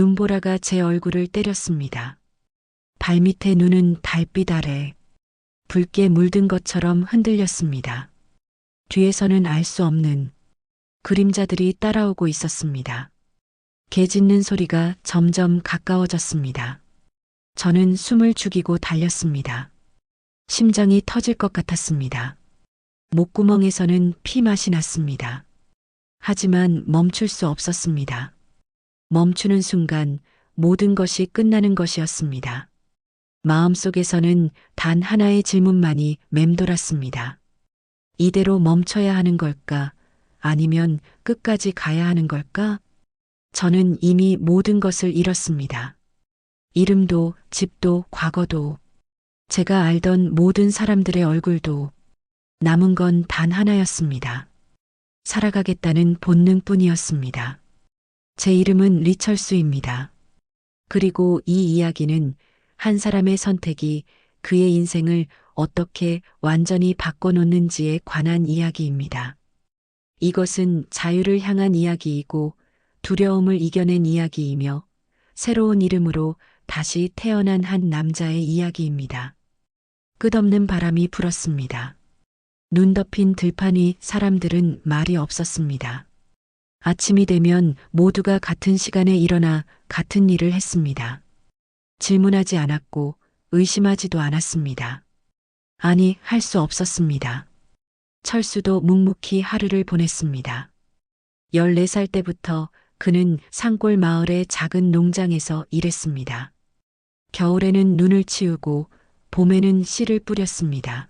눈보라가 제 얼굴을 때렸습니다. 발밑에 눈은 달빛 아래 붉게 물든 것처럼 흔들렸습니다. 뒤에서는 알 수 없는 그림자들이 따라오고 있었습니다. 개 짖는 소리가 점점 가까워졌습니다. 저는 숨을 죽이고 달렸습니다. 심장이 터질 것 같았습니다. 목구멍에서는 피맛이 났습니다. 하지만 멈출 수 없었습니다. 멈추는 순간 모든 것이 끝나는 것이었습니다. 마음속에서는 단 하나의 질문만이 맴돌았습니다. 이대로 멈춰야 하는 걸까? 아니면 끝까지 가야 하는 걸까? 저는 이미 모든 것을 잃었습니다. 이름도, 집도, 과거도, 제가 알던 모든 사람들의 얼굴도, 남은 건 단 하나였습니다. 살아가겠다는 본능뿐이었습니다. 제 이름은 리철수입니다. 그리고 이 이야기는 한 사람의 선택이 그의 인생을 어떻게 완전히 바꿔놓는지에 관한 이야기입니다. 이것은 자유를 향한 이야기이고 두려움을 이겨낸 이야기이며 새로운 이름으로 다시 태어난 한 남자의 이야기입니다. 끝없는 바람이 불었습니다. 눈 덮인 들판 위 사람들은 말이 없었습니다. 아침이 되면 모두가 같은 시간에 일어나 같은 일을 했습니다. 질문하지 않았고 의심하지도 않았습니다. 아니, 할 수 없었습니다. 철수도 묵묵히 하루를 보냈습니다. 14살 때부터 그는 산골 마을의 작은 농장에서 일했습니다. 겨울에는 눈을 치우고 봄에는 씨를 뿌렸습니다.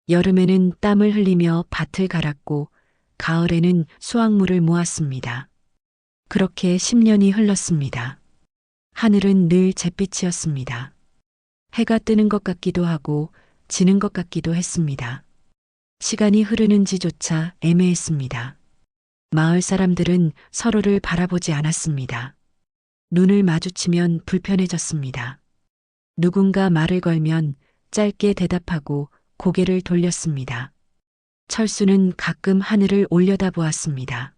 여름에는 땀을 흘리며 밭을 갈았고 가을에는 수확물을 모았습니다. 그렇게 10년이 흘렀습니다. 하늘은 늘 잿빛이었습니다. 해가 뜨는 것 같기도 하고 지는 것 같기도 했습니다. 시간이 흐르는지조차 애매했습니다. 마을 사람들은 서로를 바라보지 않았습니다. 눈을 마주치면 불편해졌습니다. 누군가 말을 걸면 짧게 대답하고 고개를 돌렸습니다. 철수는 가끔 하늘을 올려다보았습니다.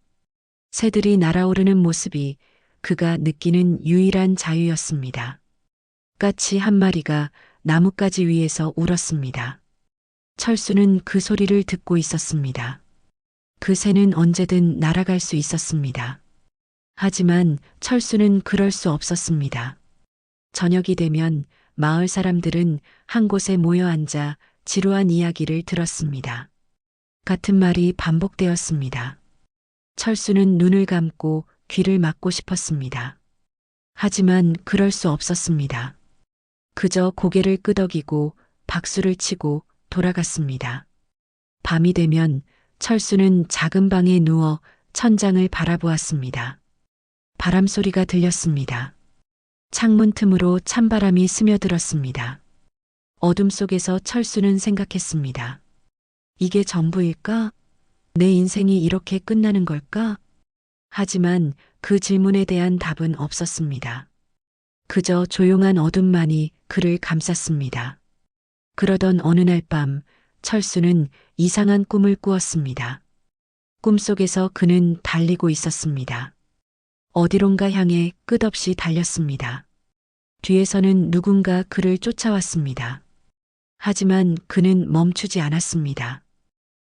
새들이 날아오르는 모습이 그가 느끼는 유일한 자유였습니다. 까치 한 마리가 나뭇가지 위에서 울었습니다. 철수는 그 소리를 듣고 있었습니다. 그 새는 언제든 날아갈 수 있었습니다. 하지만 철수는 그럴 수 없었습니다. 저녁이 되면 마을 사람들은 한 곳에 모여 앉아 지루한 이야기를 들었습니다. 같은 말이 반복되었습니다. 철수는 눈을 감고 귀를 막고 싶었습니다. 하지만 그럴 수 없었습니다. 그저 고개를 끄덕이고 박수를 치고 돌아갔습니다. 밤이 되면 철수는 작은 방에 누워 천장을 바라보았습니다. 바람 소리가 들렸습니다. 창문 틈으로 찬바람이 스며들었습니다. 어둠 속에서 철수는 생각했습니다. 이게 전부일까? 내 인생이 이렇게 끝나는 걸까? 하지만 그 질문에 대한 답은 없었습니다. 그저 조용한 어둠만이 그를 감쌌습니다. 그러던 어느 날 밤 철수는 이상한 꿈을 꾸었습니다. 꿈속에서 그는 달리고 있었습니다. 어디론가 향해 끝없이 달렸습니다. 뒤에서는 누군가 그를 쫓아왔습니다. 하지만 그는 멈추지 않았습니다.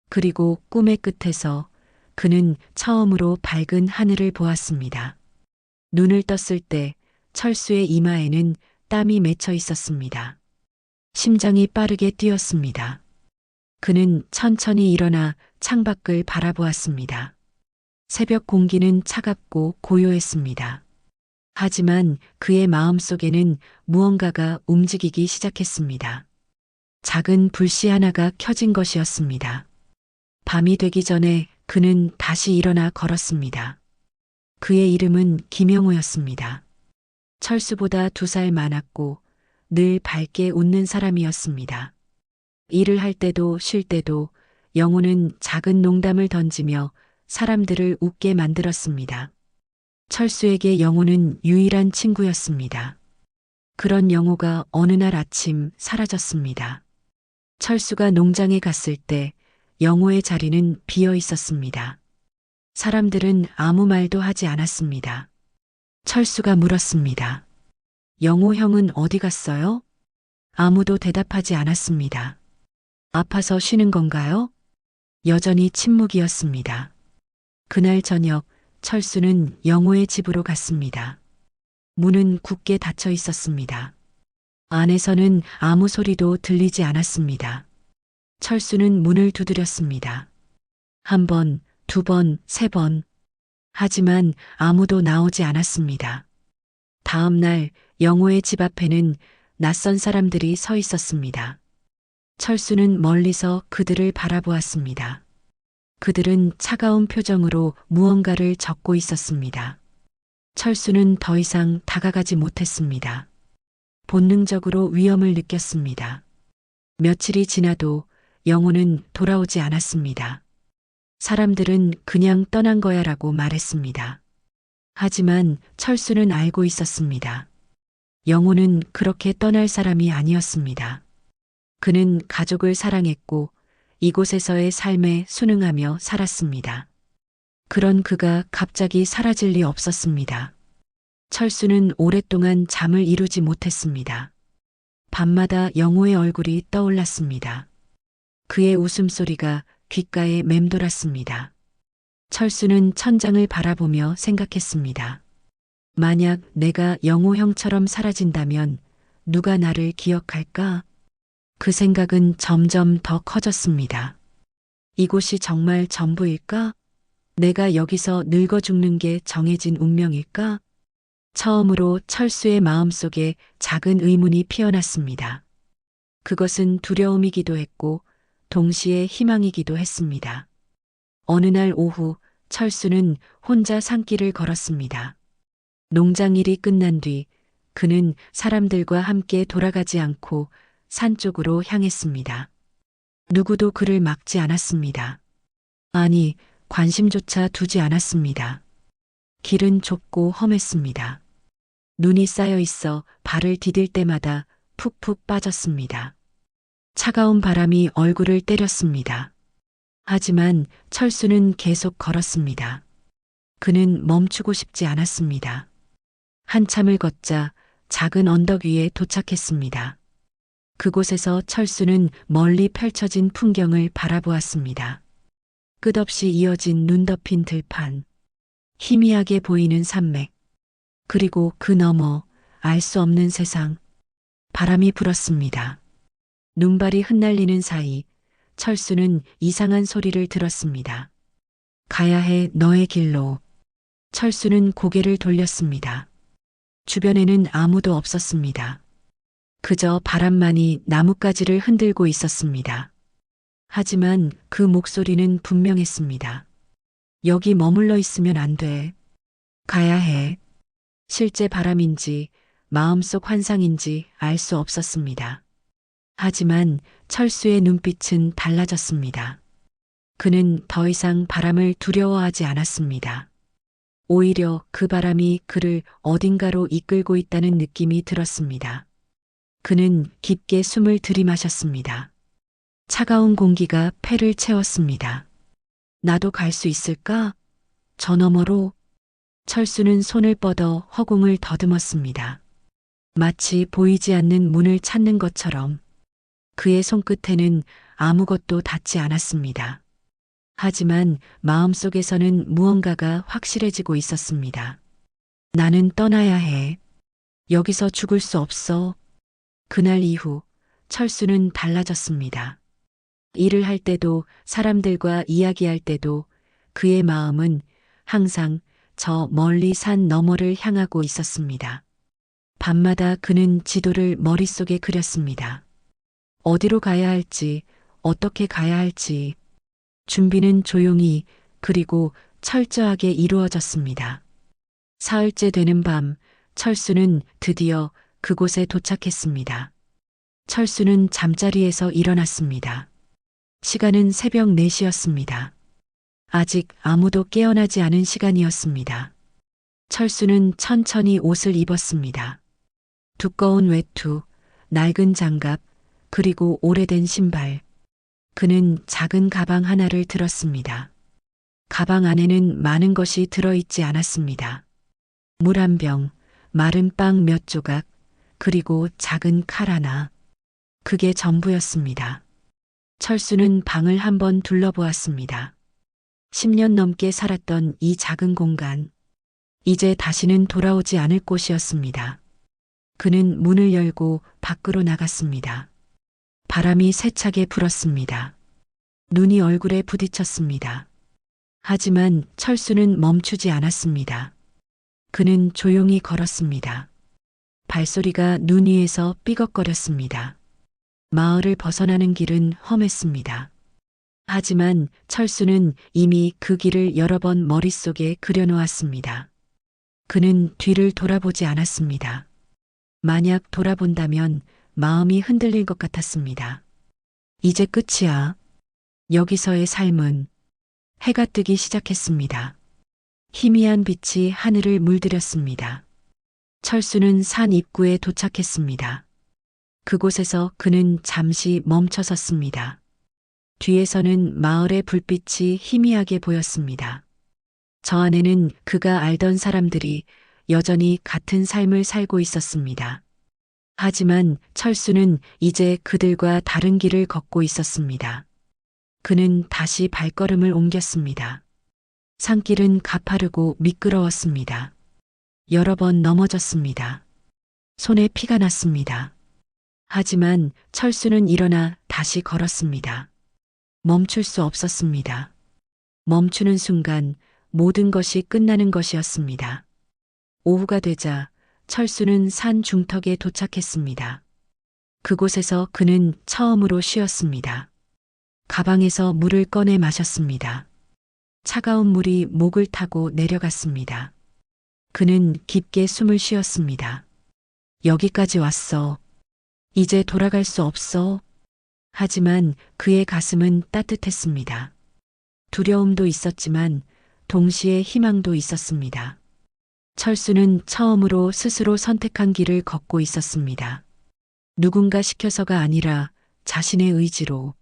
그리고 꿈의 끝에서 그는 처음으로 밝은 하늘을 보았습니다. 눈을 떴을 때 철수의 이마에는 땀이 맺혀 있었습니다. 심장이 빠르게 뛰었습니다. 그는 천천히 일어나 창밖을 바라보았습니다. 새벽 공기는 차갑고 고요했습니다. 하지만 그의 마음속에는 무언가가 움직이기 시작했습니다. 작은 불씨 하나가 켜진 것이었습니다. 밤이 되기 전에 그는 다시 일어나 걸었습니다. 그의 이름은 김영우였습니다. 철수보다 2살 많았고 늘 밝게 웃는 사람이었습니다. 일을 할 때도 쉴 때도 영우는 작은 농담을 던지며 사람들을 웃게 만들었습니다. 철수에게 영우는 유일한 친구였습니다. 그런 영우가 어느 날 아침 사라졌습니다. 철수가 농장에 갔을 때 영우의 자리는 비어 있었습니다. 사람들은 아무 말도 하지 않았습니다. 철수가 물었습니다. 영호 형은 어디 갔어요? 아무도 대답하지 않았습니다. 아파서 쉬는 건가요? 여전히 침묵이었습니다. 그날 저녁 철수는 영호의 집으로 갔습니다. 문은 굳게 닫혀 있었습니다. 안에서는 아무 소리도 들리지 않았습니다. 철수는 문을 두드렸습니다. 한 번, 두 번, 세 번. 하지만 아무도 나오지 않았습니다. 다음 날 영호의 집 앞에는 낯선 사람들이 서 있었습니다. 철수는 멀리서 그들을 바라보았습니다. 그들은 차가운 표정으로 무언가를 적고 있었습니다. 철수는 더 이상 다가가지 못했습니다. 본능적으로 위험을 느꼈습니다. 며칠이 지나도 영호는 돌아오지 않았습니다. 사람들은 그냥 떠난 거야라고 말했습니다. 하지만 철수는 알고 있었습니다. 영호는 그렇게 떠날 사람이 아니었습니다. 그는 가족을 사랑했고 이곳에서의 삶에 순응하며 살았습니다. 그런 그가 갑자기 사라질 리 없었습니다. 철수는 오랫동안 잠을 이루지 못했습니다. 밤마다 영호의 얼굴이 떠올랐습니다. 그의 웃음소리가 귓가에 맴돌았습니다. 철수는 천장을 바라보며 생각했습니다. 만약 내가 영호 형처럼 사라진다면 누가 나를 기억할까? 그 생각은 점점 더 커졌습니다. 이곳이 정말 전부일까? 내가 여기서 늙어 죽는 게 정해진 운명일까? 처음으로 철수의 마음속에 작은 의문이 피어났습니다. 그것은 두려움이기도 했고 동시에 희망이기도 했습니다. 어느 날 오후 철수는 혼자 산길을 걸었습니다. 농장일이 끝난 뒤 그는 사람들과 함께 돌아가지 않고 산 쪽으로 향했습니다. 누구도 그를 막지 않았습니다. 아니, 관심조차 두지 않았습니다. 길은 좁고 험했습니다. 눈이 쌓여 있어 발을 디딜 때마다 푹푹 빠졌습니다. 차가운 바람이 얼굴을 때렸습니다. 하지만 철수는 계속 걸었습니다. 그는 멈추고 싶지 않았습니다. 한참을 걷자 작은 언덕 위에 도착했습니다. 그곳에서 철수는 멀리 펼쳐진 풍경을 바라보았습니다. 끝없이 이어진 눈 덮인 들판, 희미하게 보이는 산맥, 그리고 그 너머 알 수 없는 세상. 바람이 불었습니다. 눈발이 흩날리는 사이 철수는 이상한 소리를 들었습니다. 가야 해 너의 길로. 철수는 고개를 돌렸습니다. 주변에는 아무도 없었습니다. 그저 바람만이 나뭇가지를 흔들고 있었습니다. 하지만 그 목소리는 분명했습니다. 여기 머물러 있으면 안 돼. 가야 해. 실제 바람인지 마음속 환상인지 알 수 없었습니다. 하지만 철수의 눈빛은 달라졌습니다. 그는 더 이상 바람을 두려워하지 않았습니다. 오히려 그 바람이 그를 어딘가로 이끌고 있다는 느낌이 들었습니다. 그는 깊게 숨을 들이마셨습니다. 차가운 공기가 폐를 채웠습니다. 나도 갈 수 있을까? 저 너머로. 철수는 손을 뻗어 허공을 더듬었습니다. 마치 보이지 않는 문을 찾는 것처럼. 그의 손끝에는 아무것도 닿지 않았습니다. 하지만 마음속에서는 무언가가 확실해지고 있었습니다. 나는 떠나야 해. 여기서 죽을 수 없어. 그날 이후 철수는 달라졌습니다. 일을 할 때도 사람들과 이야기할 때도 그의 마음은 항상 저 멀리 산 너머를 향하고 있었습니다. 밤마다 그는 지도를 머릿속에 그렸습니다. 어디로 가야 할지, 어떻게 가야 할지. 준비는 조용히 그리고 철저하게 이루어졌습니다. 사흘째 되는 밤, 철수는 드디어 그곳에 도착했습니다. 철수는 잠자리에서 일어났습니다. 시간은 새벽 4시였습니다. 아직 아무도 깨어나지 않은 시간이었습니다. 철수는 천천히 옷을 입었습니다. 두꺼운 외투, 낡은 장갑, 그리고 오래된 신발. 그는 작은 가방 하나를 들었습니다. 가방 안에는 많은 것이 들어있지 않았습니다. 물 한 병, 마른 빵 몇 조각, 그리고 작은 칼 하나. 그게 전부였습니다. 철수는 방을 한번 둘러보았습니다. 10년 넘게 살았던 이 작은 공간. 이제 다시는 돌아오지 않을 곳이었습니다. 그는 문을 열고 밖으로 나갔습니다. 바람이 세차게 불었습니다. 눈이 얼굴에 부딪혔습니다. 하지만 철수는 멈추지 않았습니다. 그는 조용히 걸었습니다. 발소리가 눈 위에서 삐걱거렸습니다. 마을을 벗어나는 길은 험했습니다. 하지만 철수는 이미 그 길을 여러 번 머릿속에 그려놓았습니다. 그는 뒤를 돌아보지 않았습니다. 만약 돌아본다면 마음이 흔들릴 것 같았습니다. 이제 끝이야. 여기서의 삶은. 해가 뜨기 시작했습니다. 희미한 빛이 하늘을 물들였습니다. 철수는 산 입구에 도착했습니다. 그곳에서 그는 잠시 멈춰 섰습니다. 뒤에서는 마을의 불빛이 희미하게 보였습니다. 저 안에는 그가 알던 사람들이 여전히 같은 삶을 살고 있었습니다. 하지만 철수는 이제 그들과 다른 길을 걷고 있었습니다. 그는 다시 발걸음을 옮겼습니다. 산길은 가파르고 미끄러웠습니다. 여러 번 넘어졌습니다. 손에 피가 났습니다. 하지만 철수는 일어나 다시 걸었습니다. 멈출 수 없었습니다. 멈추는 순간 모든 것이 끝나는 것이었습니다. 오후가 되자 철수는 산 중턱에 도착했습니다. 그곳에서 그는 처음으로 쉬었습니다. 가방에서 물을 꺼내 마셨습니다. 차가운 물이 목을 타고 내려갔습니다. 그는 깊게 숨을 쉬었습니다. 여기까지 왔어. 이제 돌아갈 수 없어. 하지만 그의 가슴은 따뜻했습니다. 두려움도 있었지만 동시에 희망도 있었습니다. 철수는 처음으로 스스로 선택한 길을 걷고 있었습니다. 누군가 시켜서가 아니라 자신의 의지로.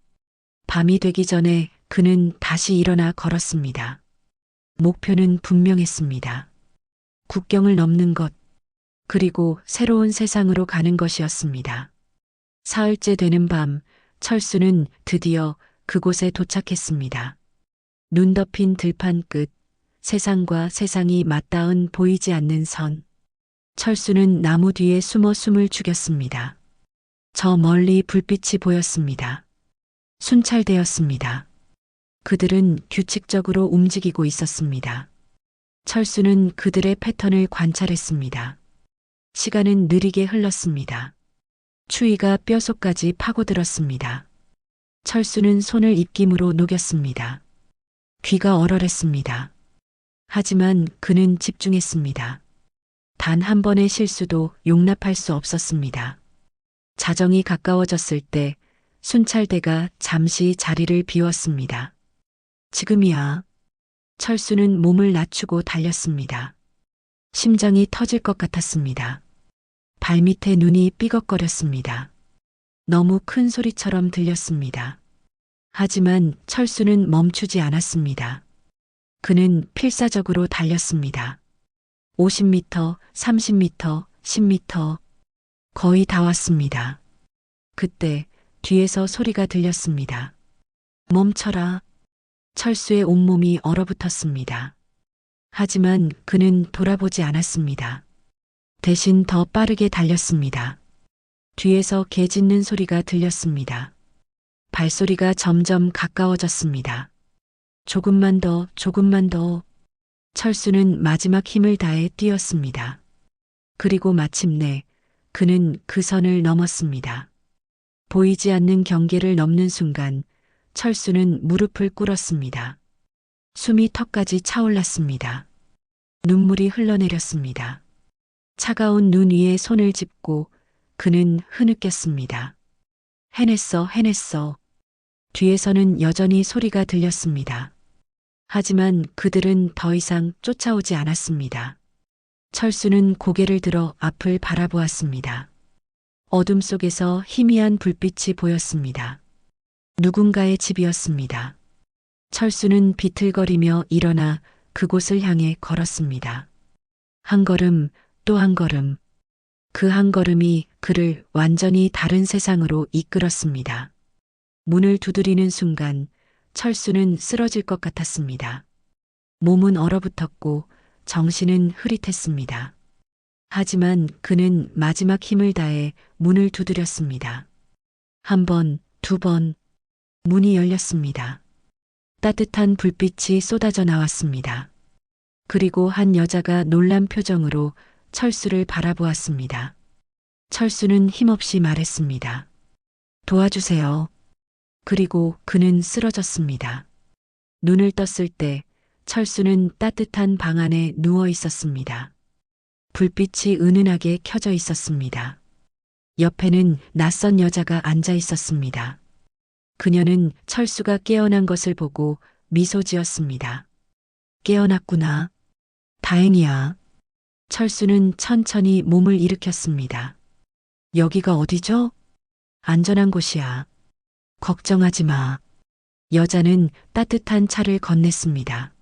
밤이 되기 전에 그는 다시 일어나 걸었습니다. 목표는 분명했습니다. 국경을 넘는 것, 그리고 새로운 세상으로 가는 것이었습니다. 사흘째 되는 밤, 철수는 드디어 그곳에 도착했습니다. 눈 덮인 들판 끝, 세상과 세상이 맞닿은 보이지 않는 선. 철수는 나무 뒤에 숨어 숨을 죽였습니다. 저 멀리 불빛이 보였습니다. 순찰되었습니다. 그들은 규칙적으로 움직이고 있었습니다. 철수는 그들의 패턴을 관찰했습니다. 시간은 느리게 흘렀습니다. 추위가 뼛속까지 파고들었습니다. 철수는 손을 입김으로 녹였습니다. 귀가 얼얼했습니다. 하지만 그는 집중했습니다. 단 한 번의 실수도 용납할 수 없었습니다. 자정이 가까워졌을 때 순찰대가 잠시 자리를 비웠습니다. 지금이야. 철수는 몸을 낮추고 달렸습니다. 심장이 터질 것 같았습니다. 발밑에 눈이 삐걱거렸습니다. 너무 큰 소리처럼 들렸습니다. 하지만 철수는 멈추지 않았습니다. 그는 필사적으로 달렸습니다. 50m, 30m, 10m. 거의 다 왔습니다. 그때 뒤에서 소리가 들렸습니다. 멈춰라. 철수의 온몸이 얼어붙었습니다. 하지만 그는 돌아보지 않았습니다. 대신 더 빠르게 달렸습니다. 뒤에서 개 짖는 소리가 들렸습니다. 발소리가 점점 가까워졌습니다. 조금만 더, 조금만 더. 철수는 마지막 힘을 다해 뛰었습니다. 그리고 마침내 그는 그 선을 넘었습니다. 보이지 않는 경계를 넘는 순간 철수는 무릎을 꿇었습니다. 숨이 턱까지 차올랐습니다. 눈물이 흘러내렸습니다. 차가운 눈 위에 손을 짚고 그는 흐느꼈습니다. 해냈어, 해냈어. 뒤에서는 여전히 소리가 들렸습니다. 하지만 그들은 더 이상 쫓아오지 않았습니다. 철수는 고개를 들어 앞을 바라보았습니다. 어둠 속에서 희미한 불빛이 보였습니다. 누군가의 집이었습니다. 철수는 비틀거리며 일어나 그곳을 향해 걸었습니다. 한 걸음, 또 한 걸음. 그 한 걸음이 그를 완전히 다른 세상으로 이끌었습니다. 문을 두드리는 순간 철수는 쓰러질 것 같았습니다. 몸은 얼어붙었고 정신은 흐릿했습니다. 하지만 그는 마지막 힘을 다해 문을 두드렸습니다. 한 번, 두 번, 문이 열렸습니다. 따뜻한 불빛이 쏟아져 나왔습니다. 그리고 한 여자가 놀란 표정으로 철수를 바라보았습니다. 철수는 힘없이 말했습니다. 도와주세요. 그리고 그는 쓰러졌습니다. 눈을 떴을 때 철수는 따뜻한 방 안에 누워 있었습니다. 불빛이 은은하게 켜져 있었습니다. 옆에는 낯선 여자가 앉아 있었습니다. 그녀는 철수가 깨어난 것을 보고 미소 지었습니다. 깨어났구나. 다행이야. 철수는 천천히 몸을 일으켰습니다. 여기가 어디죠? 안전한 곳이야. 걱정하지 마. 여자는 따뜻한 차를 건넸습니다.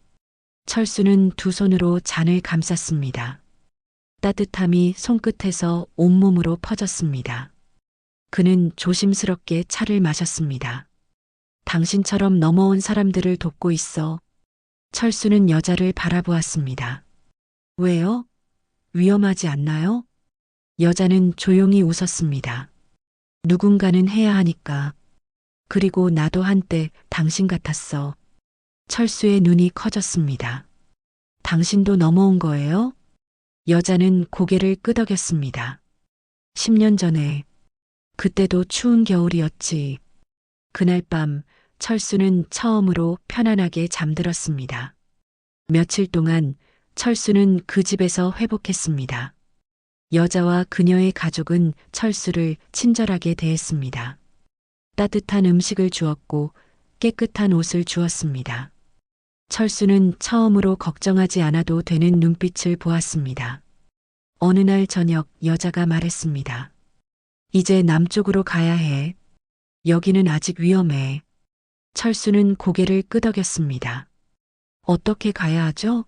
철수는 두 손으로 잔을 감쌌습니다. 따뜻함이 손끝에서 온몸으로 퍼졌습니다. 그는 조심스럽게 차를 마셨습니다. 당신처럼 넘어온 사람들을 돕고 있어. 철수는 여자를 바라보았습니다. 왜요? 위험하지 않나요? 여자는 조용히 웃었습니다. 누군가는 해야 하니까. 그리고 나도 한때 당신 같았어. 철수의 눈이 커졌습니다. 당신도 넘어온 거예요? 여자는 고개를 끄덕였습니다. 10년 전에. 그때도 추운 겨울이었지. 그날 밤 철수는 처음으로 편안하게 잠들었습니다. 며칠 동안 철수는 그 집에서 회복했습니다. 여자와 그녀의 가족은 철수를 친절하게 대했습니다. 따뜻한 음식을 주었고 깨끗한 옷을 주었습니다. 철수는 처음으로 걱정하지 않아도 되는 눈빛을 보았습니다. 어느 날 저녁 여자가 말했습니다. 이제 남쪽으로 가야 해. 여기는 아직 위험해. 철수는 고개를 끄덕였습니다. 어떻게 가야 하죠?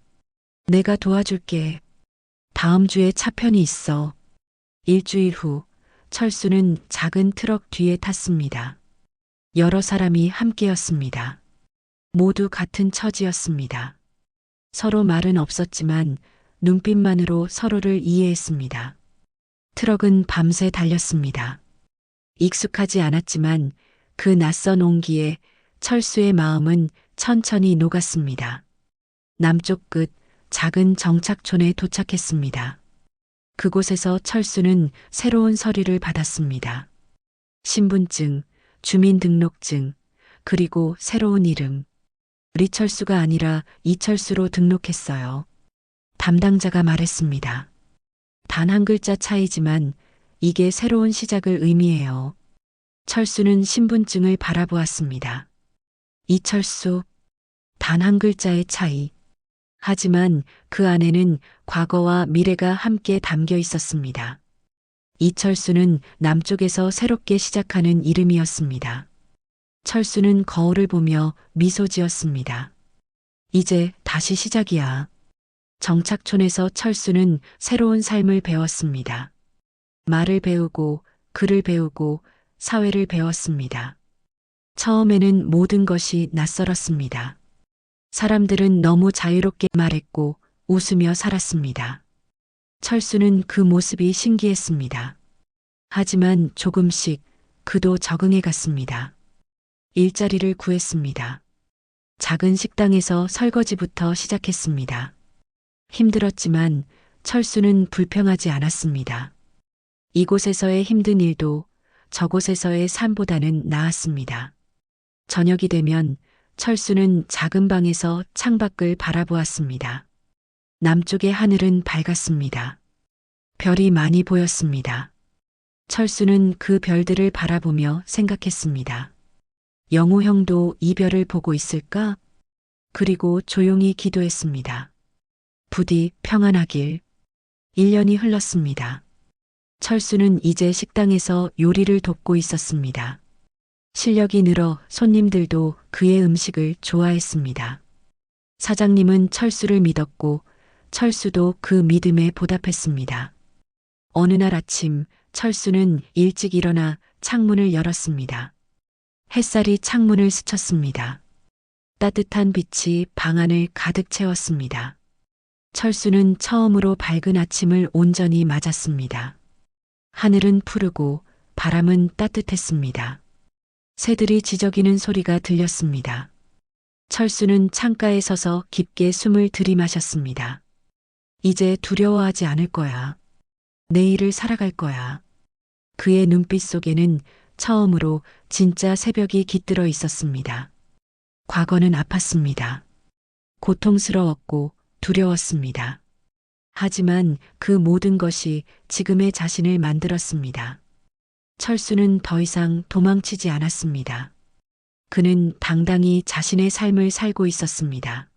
내가 도와줄게. 다음 주에 차편이 있어. 일주일 후 철수는 작은 트럭 뒤에 탔습니다. 여러 사람이 함께였습니다. 모두 같은 처지였습니다. 서로 말은 없었지만 눈빛만으로 서로를 이해했습니다. 트럭은 밤새 달렸습니다. 익숙하지 않았지만 그 낯선 온기에 철수의 마음은 천천히 녹았습니다. 남쪽 끝 작은 정착촌에 도착했습니다. 그곳에서 철수는 새로운 서류를 받았습니다. 신분증, 주민등록증, 그리고 새로운 이름. 리철수가 아니라 이철수로 등록했어요. 담당자가 말했습니다. 단 한 글자 차이지만 이게 새로운 시작을 의미해요. 철수는 신분증을 바라보았습니다. 이철수. 단 한 글자의 차이. 하지만 그 안에는 과거와 미래가 함께 담겨 있었습니다. 이철수는 남쪽에서 새롭게 시작하는 이름이었습니다. 철수는 거울을 보며 미소 지었습니다. 이제 다시 시작이야. 정착촌에서 철수는 새로운 삶을 배웠습니다. 말을 배우고 글을 배우고 사회를 배웠습니다. 처음에는 모든 것이 낯설었습니다. 사람들은 너무 자유롭게 말했고 웃으며 살았습니다. 철수는 그 모습이 신기했습니다. 하지만 조금씩 그도 적응해 갔습니다. 일자리를 구했습니다. 작은 식당에서 설거지부터 시작했습니다. 힘들었지만 철수는 불평하지 않았습니다. 이곳에서의 힘든 일도 저곳에서의 삶보다는 나았습니다. 저녁이 되면 철수는 작은 방에서 창밖을 바라보았습니다. 남쪽의 하늘은 밝았습니다. 별이 많이 보였습니다. 철수는 그 별들을 바라보며 생각했습니다. 영우 형도 이 별을 보고 있을까? 그리고 조용히 기도했습니다. 부디 평안하길. 1년이 흘렀습니다. 철수는 이제 식당에서 요리를 돕고 있었습니다. 실력이 늘어 손님들도 그의 음식을 좋아했습니다. 사장님은 철수를 믿었고 철수도 그 믿음에 보답했습니다. 어느 날 아침 철수는 일찍 일어나 창문을 열었습니다. 햇살이 창문을 스쳤습니다. 따뜻한 빛이 방 안을 가득 채웠습니다. 철수는 처음으로 밝은 아침을 온전히 맞았습니다. 하늘은 푸르고 바람은 따뜻했습니다. 새들이 지저귀는 소리가 들렸습니다. 철수는 창가에 서서 깊게 숨을 들이마셨습니다. 이제 두려워하지 않을 거야. 내일을 살아갈 거야. 그의 눈빛 속에는 처음으로 진짜 새벽이 깃들어 있었습니다. 과거는 아팠습니다. 고통스러웠고 두려웠습니다. 하지만 그 모든 것이 지금의 자신을 만들었습니다. 철수는 더 이상 도망치지 않았습니다. 그는 당당히 자신의 삶을 살고 있었습니다.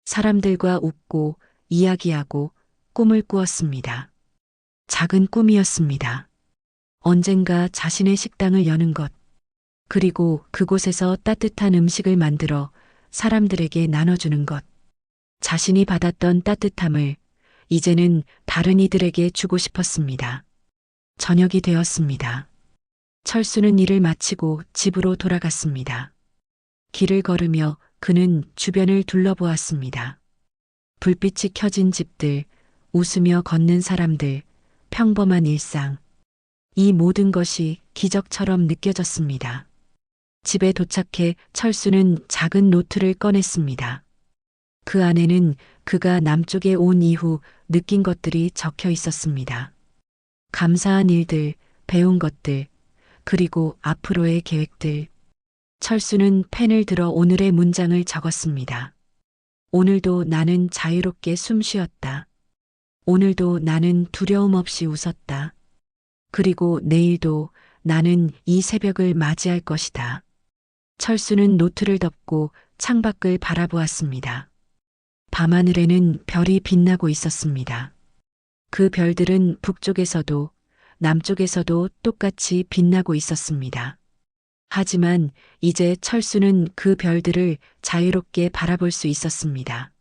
사람들과 웃고 이야기하고 꿈을 꾸었습니다. 작은 꿈이었습니다. 언젠가 자신의 식당을 여는 것, 그리고 그곳에서 따뜻한 음식을 만들어 사람들에게 나눠주는 것. 자신이 받았던 따뜻함을 이제는 다른 이들에게 주고 싶었습니다. 저녁이 되었습니다. 철수는 일을 마치고 집으로 돌아갔습니다. 길을 걸으며 그는 주변을 둘러보았습니다. 불빛이 켜진 집들, 웃으며 걷는 사람들, 평범한 일상. 이 모든 것이 기적처럼 느껴졌습니다. 집에 도착해 철수는 작은 노트를 꺼냈습니다. 그 안에는 그가 남쪽에 온 이후 느낀 것들이 적혀 있었습니다. 감사한 일들, 배운 것들, 그리고 앞으로의 계획들. 철수는 펜을 들어 오늘의 문장을 적었습니다. 오늘도 나는 자유롭게 숨 쉬었다. 오늘도 나는 두려움 없이 웃었다. 그리고 내일도 나는 이 새벽을 맞이할 것이다. 철수는 노트를 덮고 창밖을 바라보았습니다. 밤하늘에는 별이 빛나고 있었습니다. 그 별들은 북쪽에서도 남쪽에서도 똑같이 빛나고 있었습니다. 하지만 이제 철수는 그 별들을 자유롭게 바라볼 수 있었습니다.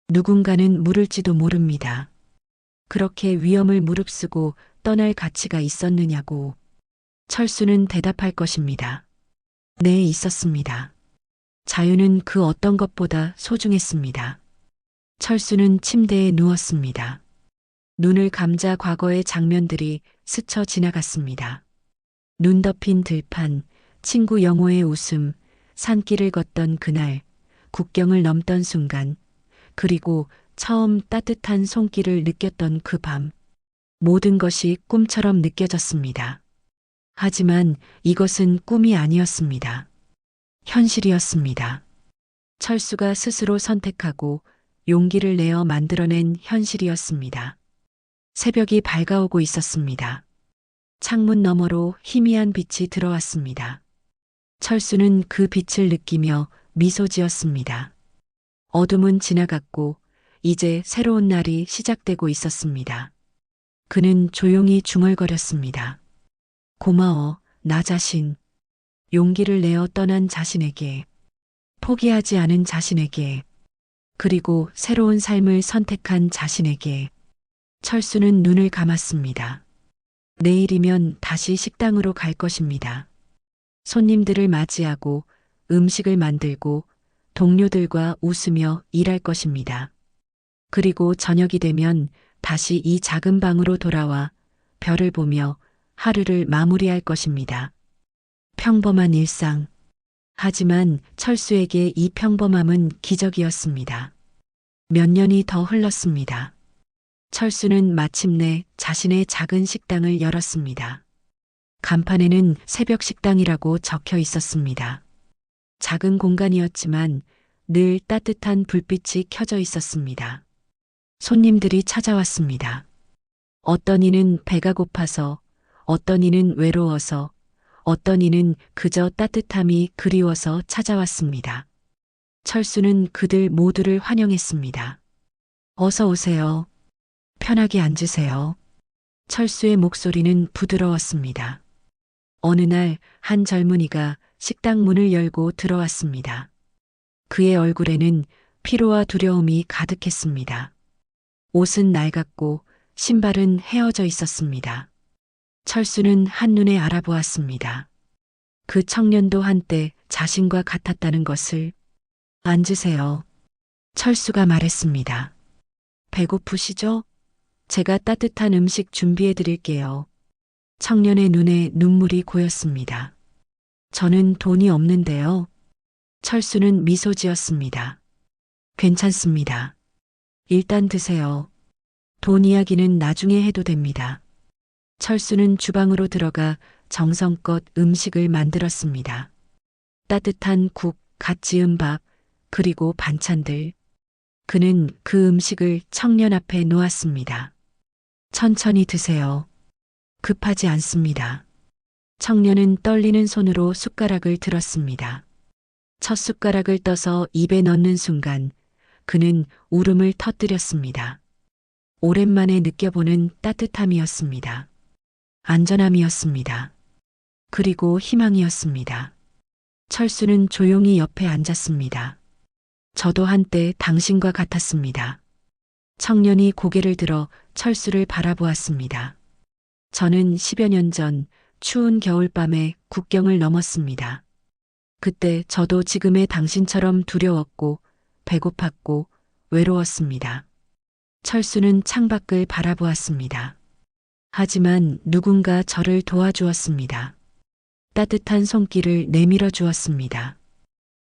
누군가는 물을지도 모릅니다. 그렇게 위험을 무릅쓰고 떠날 가치가 있었느냐고. 철수는 대답할 것입니다. 네, 있었습니다. 자유는 그 어떤 것보다 소중했습니다. 철수는 침대에 누웠습니다. 눈을 감자 과거의 장면들이 스쳐 지나갔습니다. 눈 덮인 들판, 친구 영호의 웃음, 산길을 걷던 그날, 국경을 넘던 순간, 그리고 처음 따뜻한 손길을 느꼈던 그 밤. 모든 것이 꿈처럼 느껴졌습니다. 하지만 이것은 꿈이 아니었습니다. 현실이었습니다. 철수가 스스로 선택하고 용기를 내어 만들어낸 현실이었습니다. 새벽이 밝아오고 있었습니다. 창문 너머로 희미한 빛이 들어왔습니다. 철수는 그 빛을 느끼며 미소 지었습니다. 어둠은 지나갔고 이제 새로운 날이 시작되고 있었습니다. 그는 조용히 중얼거렸습니다. 고마워, 나 자신. 용기를 내어 떠난 자신에게, 포기하지 않은 자신에게, 그리고 새로운 삶을 선택한 자신에게. 철수는 눈을 감았습니다. 내일이면 다시 식당으로 갈 것입니다. 손님들을 맞이하고 음식을 만들고 동료들과 웃으며 일할 것입니다. 그리고 저녁이 되면 다시 이 작은 방으로 돌아와 별을 보며 하루를 마무리할 것입니다. 평범한 일상. 하지만 철수에게 이 평범함은 기적이었습니다. 몇 년이 더 흘렀습니다. 철수는 마침내 자신의 작은 식당을 열었습니다. 간판에는 새벽 식당이라고 적혀 있었습니다. 작은 공간이었지만 늘 따뜻한 불빛이 켜져 있었습니다. 손님들이 찾아왔습니다. 어떤 이는 배가 고파서, 어떤 이는 외로워서, 어떤 이는 그저 따뜻함이 그리워서 찾아왔습니다. 철수는 그들 모두를 환영했습니다. 어서 오세요. 편하게 앉으세요. 철수의 목소리는 부드러웠습니다. 어느 날 한 젊은이가 식당 문을 열고 들어왔습니다. 그의 얼굴에는 피로와 두려움이 가득했습니다. 옷은 낡았고 신발은 헤어져 있었습니다. 철수는 한눈에 알아보았습니다. 그 청년도 한때 자신과 같았다는 것을. 앉으세요. 철수가 말했습니다. 배고프시죠? 제가 따뜻한 음식 준비해 드릴게요. 청년의 눈에 눈물이 고였습니다. 저는 돈이 없는데요. 철수는 미소 지었습니다. 괜찮습니다. 일단 드세요. 돈 이야기는 나중에 해도 됩니다. 철수는 주방으로 들어가 정성껏 음식을 만들었습니다. 따뜻한 국, 갓 지은 밥, 그리고 반찬들. 그는 그 음식을 청년 앞에 놓았습니다. 천천히 드세요. 급하지 않습니다. 청년은 떨리는 손으로 숟가락을 들었습니다. 첫 숟가락을 떠서 입에 넣는 순간 그는 울음을 터뜨렸습니다. 오랜만에 느껴보는 따뜻함이었습니다. 안전함이었습니다. 그리고 희망이었습니다. 철수는 조용히 옆에 앉았습니다. 저도 한때 당신과 같았습니다. 청년이 고개를 들어 철수를 바라보았습니다. 저는 10여 년 전 추운 겨울밤에 국경을 넘었습니다. 그때 저도 지금의 당신처럼 두려웠고 배고팠고 외로웠습니다. 철수는 창밖을 바라보았습니다. 하지만 누군가 저를 도와주었습니다. 따뜻한 손길을 내밀어 주었습니다.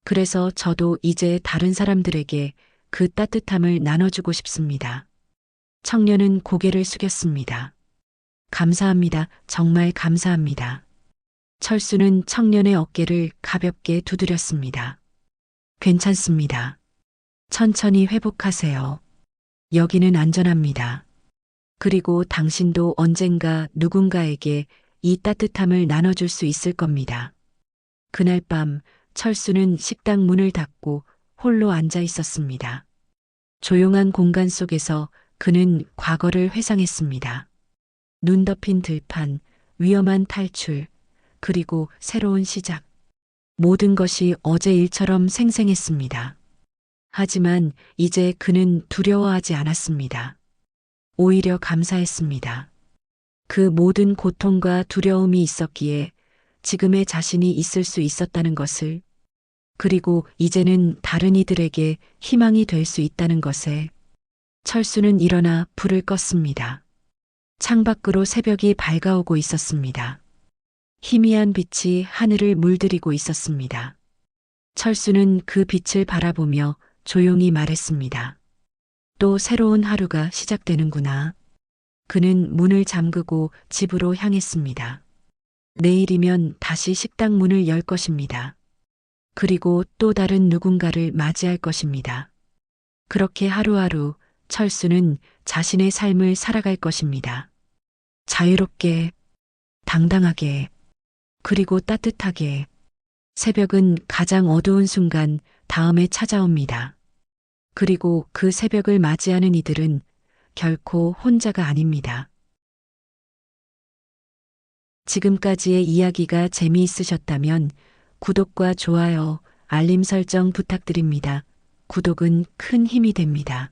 그래서 저도 이제 다른 사람들에게 그 따뜻함을 나눠주고 싶습니다. 청년은 고개를 숙였습니다. 감사합니다. 정말 감사합니다. 철수는 청년의 어깨를 가볍게 두드렸습니다. 괜찮습니다. 천천히 회복하세요. 여기는 안전합니다. 그리고 당신도 언젠가 누군가에게 이 따뜻함을 나눠줄 수 있을 겁니다. 그날 밤 철수는 식당 문을 닫고 홀로 앉아 있었습니다. 조용한 공간 속에서 그는 과거를 회상했습니다. 눈 덮인 들판, 위험한 탈출, 그리고 새로운 시작. 모든 것이 어제 일처럼 생생했습니다. 하지만 이제 그는 두려워하지 않았습니다. 오히려 감사했습니다. 그 모든 고통과 두려움이 있었기에 지금의 자신이 있을 수 있었다는 것을, 그리고 이제는 다른 이들에게 희망이 될 수 있다는 것에. 철수는 일어나 불을 껐습니다. 창밖으로 새벽이 밝아오고 있었습니다. 희미한 빛이 하늘을 물들이고 있었습니다. 철수는 그 빛을 바라보며 조용히 말했습니다. 또 새로운 하루가 시작되는구나. 그는 문을 잠그고 집으로 향했습니다. 내일이면 다시 식당 문을 열 것입니다. 그리고 또 다른 누군가를 맞이할 것입니다. 그렇게 하루하루 철수는 자신의 삶을 살아갈 것입니다. 자유롭게, 당당하게, 그리고 따뜻하게. 새벽은 가장 어두운 순간 다음에 찾아옵니다. 그리고 그 새벽을 맞이하는 이들은 결코 혼자가 아닙니다. 지금까지의 이야기가 재미있으셨다면 구독과 좋아요, 알림 설정 부탁드립니다. 구독은 큰 힘이 됩니다.